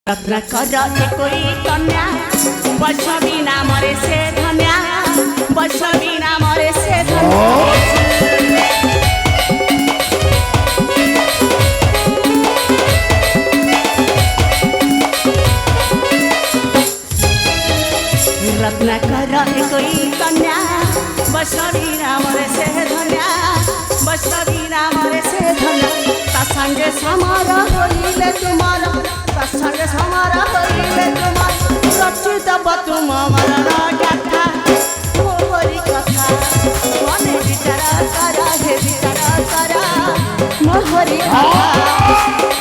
रत्न कर कोई कन्या वैष्णवी नाम रे से धन्या वैष्णवी नाम रे से रत्न कर कोई कन्या वैष्णवी नाम रे से धन्या वैष्णवी नाम रे से धन्या ता संगे समारा होइले तुम्हारा ता संगे समारा होइले तुम्हारा रचित तुम मरना गाथा मोहरी कथा मने विचार करा हे विचार करा मोहरी कथा